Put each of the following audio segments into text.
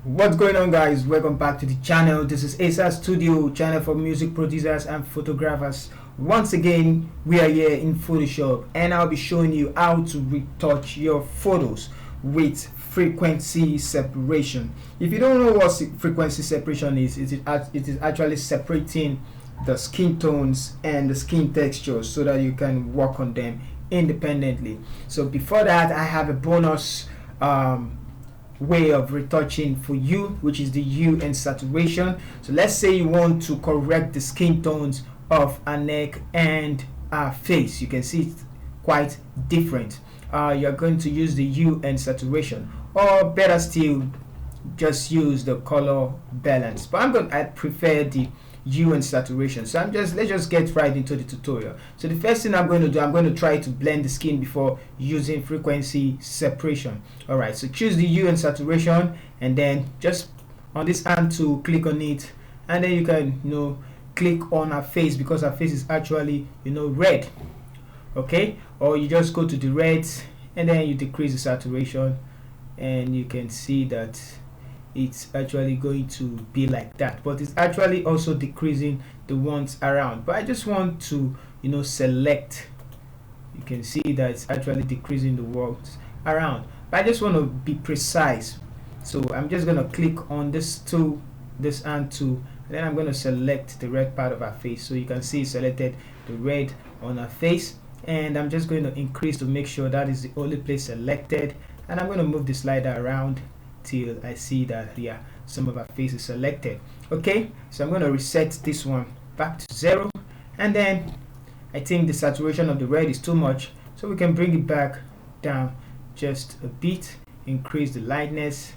What's going on, guys? Welcome back to the channel. This is ASA Studio, channel for music producers and photographers. Once again, we are here in Photoshop and I'll be showing you how to retouch your photos with frequency separation. If you don't know what frequency separation is, it is actually separating the skin tones and the skin textures so that you can work on them independently. So before that, I have a bonus way of retouching for you, which is the hue and saturation. So let's say you want to correct the skin tones of a neck and a face. You can see it's quite different. You're going to use the hue and saturation, or better still, just use the color balance. But I prefer the hue and saturation. So let's just get right into the tutorial. So the first thing I'm going to do, I'm going to try to blend the skin before using frequency separation. All right, so choose the hue and saturation, and then just on this hand tool, click on it, and then you can click on her face, because her face is actually red. Okay, or you just go to the reds and then you decrease the saturation, and you can see that it's actually going to be like that, but it's actually also decreasing the ones around. But I just want to select. You can see that it's actually decreasing the ones around, but I just want to be precise, so I'm just going to click on this tool, this hand tool, and then I'm going to select the red part of her face. So you can see it selected the red on her face, and I'm just going to increase to make sure that is the only place selected, and I'm going to move the slider around till I see that some of her face is selected. Okay, so I'm going to reset this one back to 0, and then I think the saturation of the red is too much, so we can bring it back down just a bit, increase the lightness,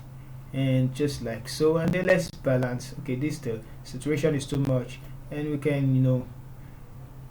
and just like so, and then let's balance. Okay, the saturation is too much, and we can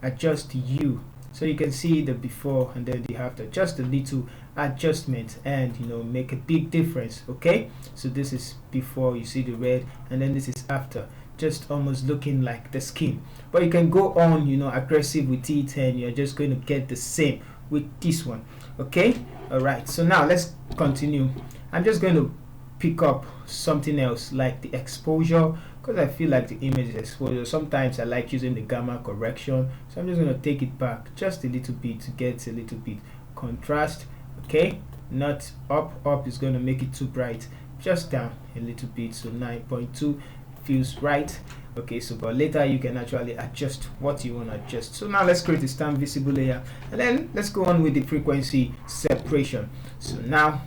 adjust the hue, so you can see the before and then the after, just a little adjustment, and make a big difference. Okay, so this is before, you see the red, and then this is after, just almost looking like the skin. But you can go on aggressive with it, and you're just going to get the same with this one. Okay, all right, so now let's continue. I'm just going to pick up something else like the exposure, because I feel like the image is exposure. Sometimes I like using the gamma correction, so I'm just going to take it back just a little bit to get a little bit contrast. Okay, not up is going to make it too bright, just down a little bit, so 9.2 feels right. Okay, so but later you can actually adjust what you want to adjust. So now let's create a stamp visible layer, and then let's go on with the frequency separation. So now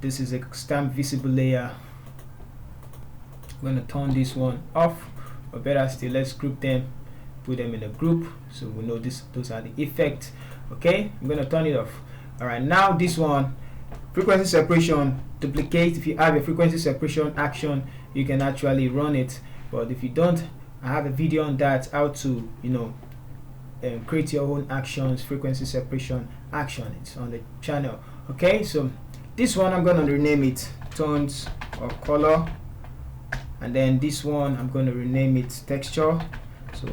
this is a stamp visible layer. I'm going to turn this one off, or better still, let's group them, put them in a group, so we know those are the effects. Okay, I'm going to turn it off. All right, now this one, frequency separation, duplicate. If you have a frequency separation action, you can actually run it, but if you don't, I have a video on that, how to create your own actions, frequency separation action. It's on the channel. Okay, so this one I'm going to rename it tones or color, and then this one I'm going to rename it texture. So,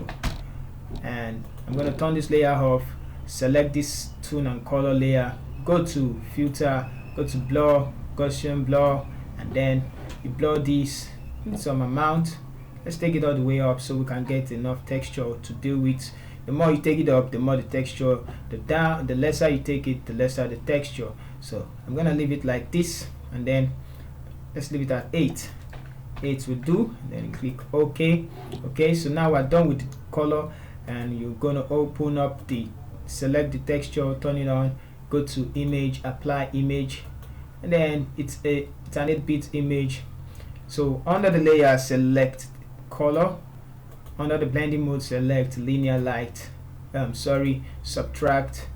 and I'm going to turn this layer off, select this tone and color layer, go to filter, go to blur, Gaussian blur, and then you blur this in some amount. Let's take it all the way up so we can get enough texture to deal with. The more you take it up, the more the texture, the lesser you take it, the lesser the texture. So I'm gonna leave it like this, and then let's leave it at 8 will do, and then click OK. Okay, so now we're done with the color, and you're gonna open up select the texture, turn it on, go to image, apply image, and then it's an 8-bit image. So under the layer, select color, under the blending mode, select linear light, subtract.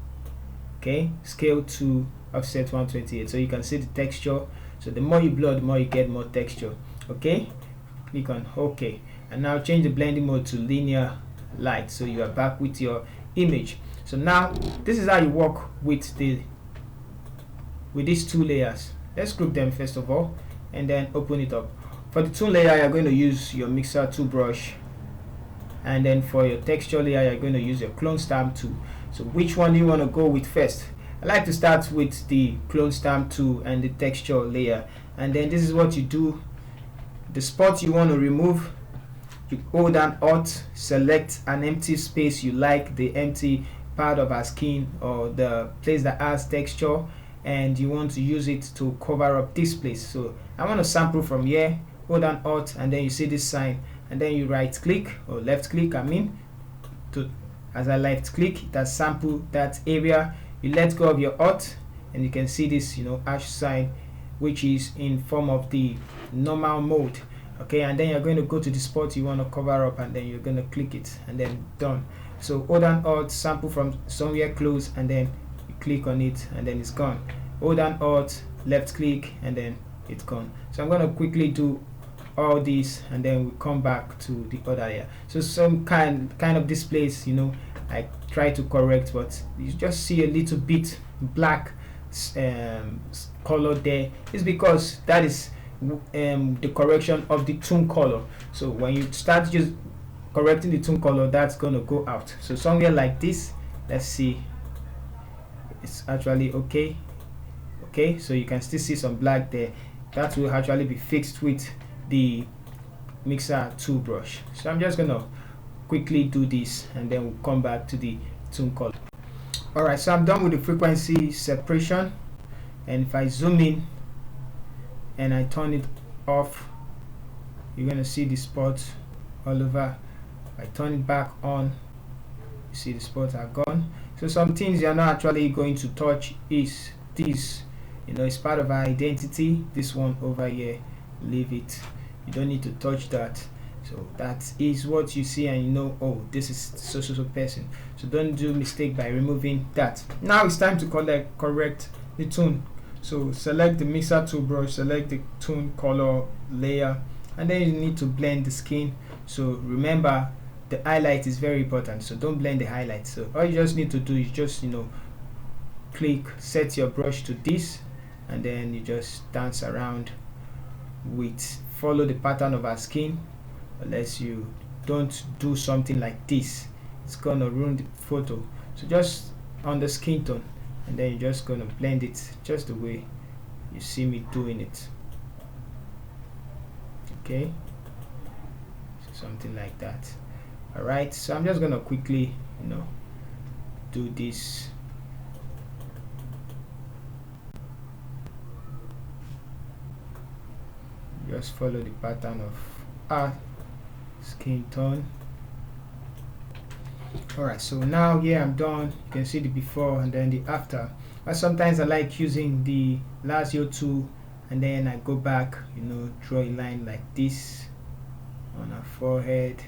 Okay, scale to offset 128, so you can see the texture. So the more you blur, the more you get more texture. Okay, click on OK, and now change the blending mode to linear light, so you are back with your image. So now this is how you work with these two layers. Let's group them first of all, and then open it up. For the tool layer, you're going to use your mixer tool brush, and then for your texture layer, you're going to use your clone stamp tool. So which one do you want to go with first? I like to start with the clone stamp tool and the texture layer, and then this is what you do. The spot you want to remove, you hold down Alt, select an empty space you like, the empty part of our skin or the place that has texture, and you want to use it to cover up this place. So I want to sample from here. Hold down Alt, and then you see this sign, and then you right click or left click, as I left click, it has sampled that area. You let go of your Alt, and you can see this hash sign, which is in form of the normal mode. Okay, and then you're going to go to the spot you want to cover up, and then you're going to click it, and then done. So hold down Alt, sample from somewhere close, and then you click on it, and then it's gone. Hold down Alt, left click, and then it's gone. So I'm going to quickly do all this, and then we come back to the other area. So some kind of this place, I try to correct, but you just see a little bit black color there. It's because that is the correction of the tone color. So when you start just correcting the tone color, that's gonna go out. So somewhere like this, let's see, it's actually okay. So you can still see some black there. That will actually be fixed with the mixer tool brush. So I'm just gonna quickly do this, and then we'll come back to the tone color. Alright, so I'm done with the frequency separation, and if I zoom in and I turn it off, you're gonna see the spots all over. If I turn it back on, you see the spots are gone. So some things you're not actually going to touch is this, it's part of our identity. This one over here, leave it, you don't need to touch that. So that is what you see, and oh, this is so person. So don't do mistake by removing that. Now it's time to correct the tone. So select the mixer tool brush, select the tone color layer, and then you need to blend the skin. So remember, the highlight is very important, so don't blend the highlight. So all you just need to do is just click, set your brush to this, and then you just dance around follow the pattern of our skin. Unless you don't do something like this, it's gonna ruin the photo. So just on the skin tone, and then you're just gonna blend it just the way you see me doing it. Okay, so something like that. Alright, so I'm just gonna quickly do this. Just follow the pattern of our skin tone. Alright, so now here I'm done. You can see the before and then the after. But sometimes I like using the Lasso tool, and then I go back, draw a line like this on her forehead,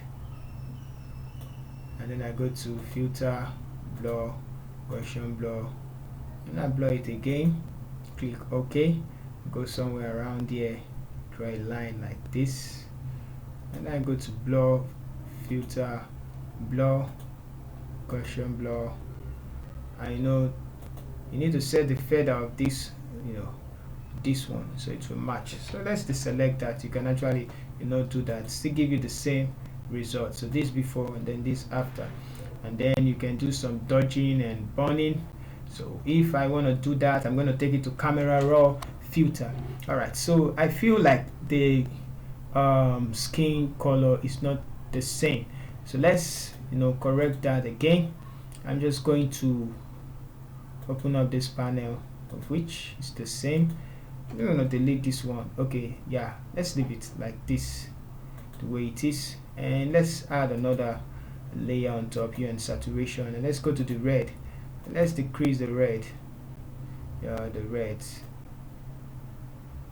and then I go to filter, blur, Gaussian blur, and I blur it again. Click OK, go somewhere around here, draw a line like this, and I go to blur, filter, blur, Gaussian blur. I know you need to set the feather of this, this one, so it will match. So let's deselect that. You can actually do that, still give you the same result. So this before and then this after, and then you can do some dodging and burning. So if I want to do that, I'm going to take it to camera raw filter. Alright, so I feel like the skin color is not the same, so let's correct that again. I'm just going to open up this panel, of which is the same. I'm going to delete this one. Okay, yeah, let's leave it like this, the way it is, and let's add another layer on top here in saturation, and let's go to the red, and let's decrease the red. The red,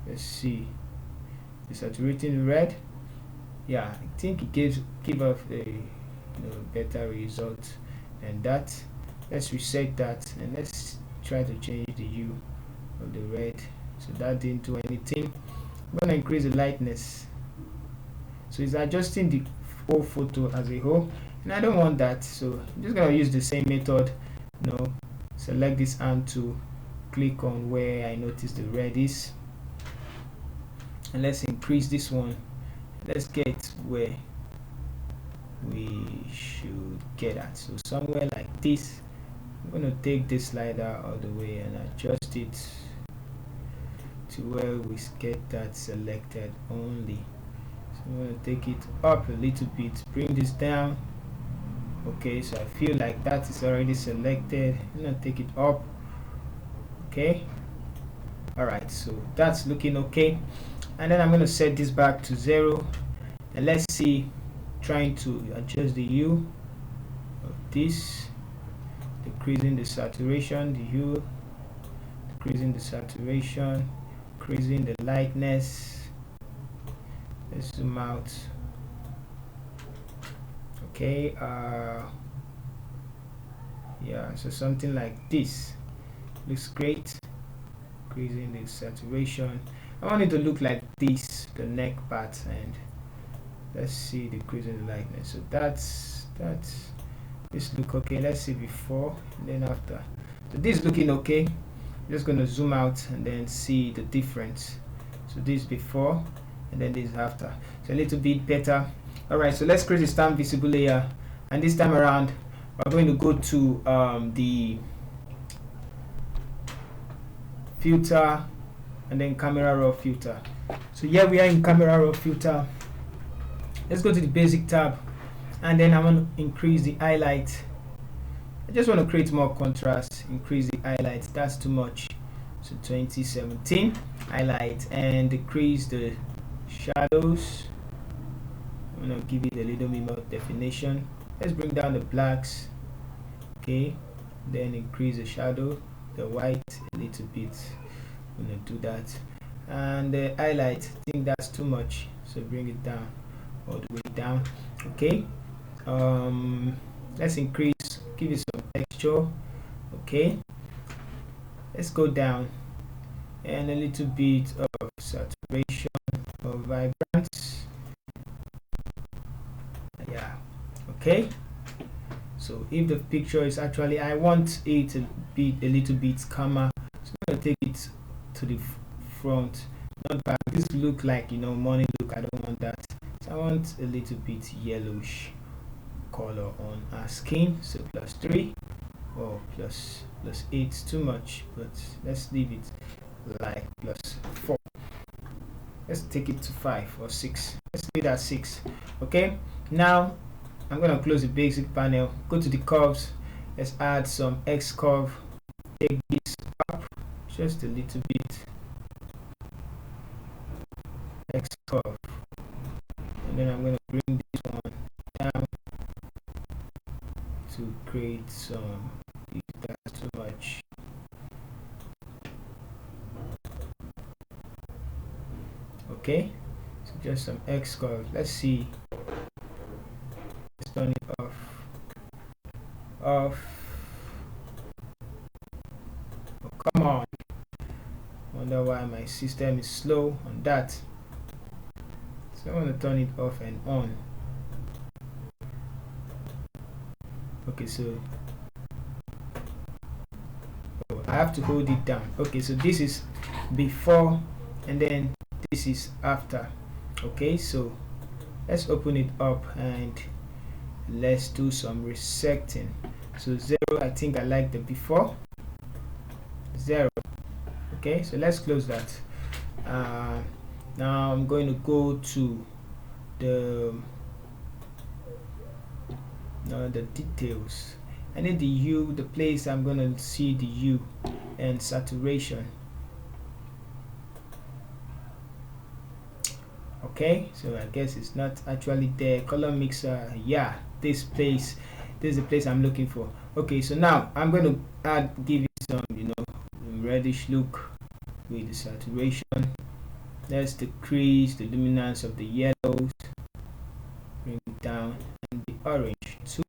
let's see, desaturating the red. Yeah, I think it give off a better result than that. Let's reset that, and let's try to change the hue of the red. So that didn't do anything. I'm gonna increase the lightness, so it's adjusting the whole photo as a whole, and I don't want that, so I'm just gonna use the same method. Select this hand to click on where I notice the red is, and let's increase this one. Let's get where we should get at, so somewhere like this. I'm going to take this slider all the way and adjust it to where we get that selected only. So I'm going to take it up a little bit, bring this down. Okay, so I feel like that is already selected. I'm going to take it up. Okay, alright, so that's looking okay. And then I'm going to set this back to 0, and let's see, trying to adjust the hue of this, decreasing the saturation, the hue, decreasing the saturation, increasing the lightness. Let's zoom out. Okay, yeah, so something like this looks great. Increasing the saturation. I want it to look like this, the neck part, and let's see, decreasing the lightness. So that's this look okay. Let's see before and then after. So this is looking okay. I'm just gonna zoom out and then see the difference. So this before and then this after. So a little bit better. Alright, so let's create a stamp visible layer, and this time around we're going to go to the filter and then camera raw filter. So here we are in camera raw filter. Let's go to the basic tab, and then I want to increase the highlight. I just want to create more contrast, increase the highlight. That's too much. So 2017 highlight, and decrease the shadows. I'm gonna give it a little bit more definition. Let's bring down the blacks. Okay, then increase the shadow, the white a little bit. I'm gonna do that, and the highlight, I think that's too much, so bring it down, all the way down. Okay, let's increase, give it some texture. Okay, let's go down, and a little bit of saturation or vibrance. Yeah, okay. So if the picture is actually, I want it to be a little bit calmer, so I'm gonna take it to the front. Not bad. This look like, you know, morning look. I don't want that. So I want a little bit yellowish color on our skin. So +3 or +8 too much, but let's leave it like +4. Let's take it to 5 or 6. Let's leave that 6. Okay, now I'm gonna close the basic panel, go to the curves. Let's add some X curve, take this up just a little bit, X curve, and then I'm gonna bring this one down to create some, that's too much. Okay, so just some X curve. Let's see, let's turn it off. Oh, come on. Wonder why my system is slow on that. So I'm going to turn it off and on. Okay, so I have to hold it down. Okay, so this is before and then this is after. Okay, so let's open it up and let's do some resecting. So 0, I think I like the before. 0. Okay, so let's close that. Now I'm going to go to the details. I need the hue, the place I'm going to see the hue and saturation. Okay, so I guess it's not actually there. Color mixer, yeah, this place, this is the place I'm looking for. Okay, so now I'm going to give it some, you know, reddish look with the saturation. Let's decrease the luminance of the yellows, bring it down, and the orange too,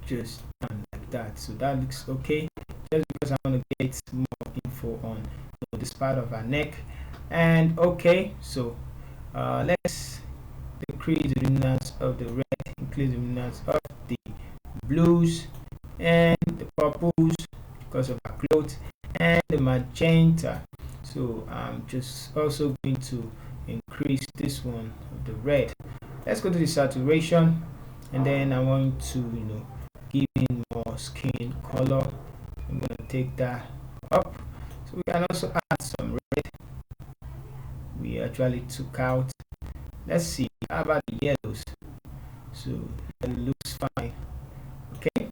just down like that. So that looks okay, just because I want to get more info on this part of our neck. And okay, so let's decrease the luminance of the red, increase the luminance of the blues and the purples because of our clothes, and the magenta. So I'm just also going to increase this one of the red. Let's go to the saturation, and then I want to, you know, give in more skin color. I'm going to take that up. So So we can also add some red. We actually took out. Let's see, how about the yellows? So it looks fine. Okay.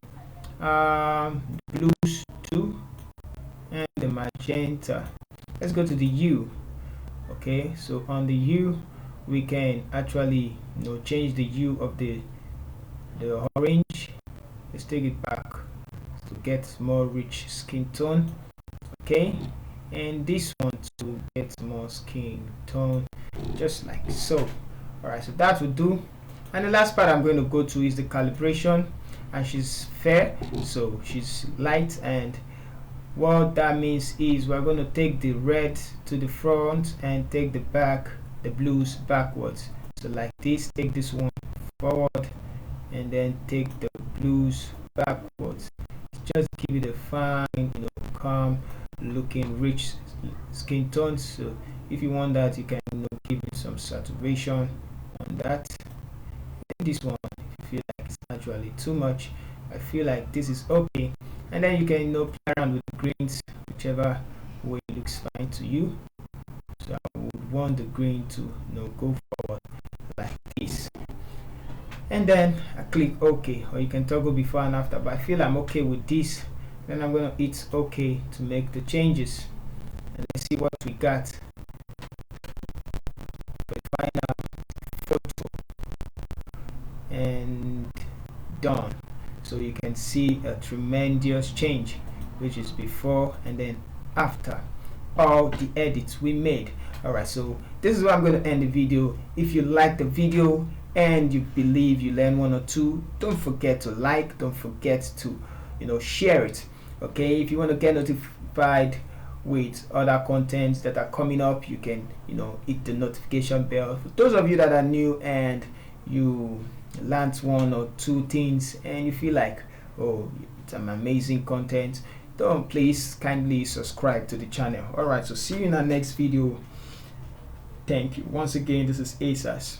Blues too, and the magenta. Let's go to the hue. Okay, so on the hue we can actually change the hue of the orange. Let's take it back to get more rich skin tone. Okay, and this one to get more skin tone, just like so. All right, so that will do. And the last part I'm going to go to is the calibration, and she's fair, so she's light, and what that means is we're going to take the red to the front and take the blues backwards. So like this, take this one forward and then take the blues backwards. Just give it a fine, calm looking rich skin tone. So if you want that, you can give it some saturation on that. And this one, if you feel like it's actually too much, I feel like this is okay. And then you can play around with the greens, whichever way looks fine to you. So I would want the green to go forward like this, and then I click OK, or you can toggle before and after, but I feel I'm okay with this. Then I'm going to hit OK to make the changes, and let's see what we got. The final photo, and done. So you can see a tremendous change, which is before and then after all the edits we made. Alright, so this is where I'm going to end the video. If you like the video and you believe you learn one or two, don't forget to like, don't forget to share it. Okay, if you want to get notified with other contents that are coming up, you can hit the notification bell. For those of you that are new and you learned one or two things and you feel like, oh, it's an amazing content, don't please kindly subscribe to the channel. All right, so see you in our next video. Thank you once again. This is ASAS.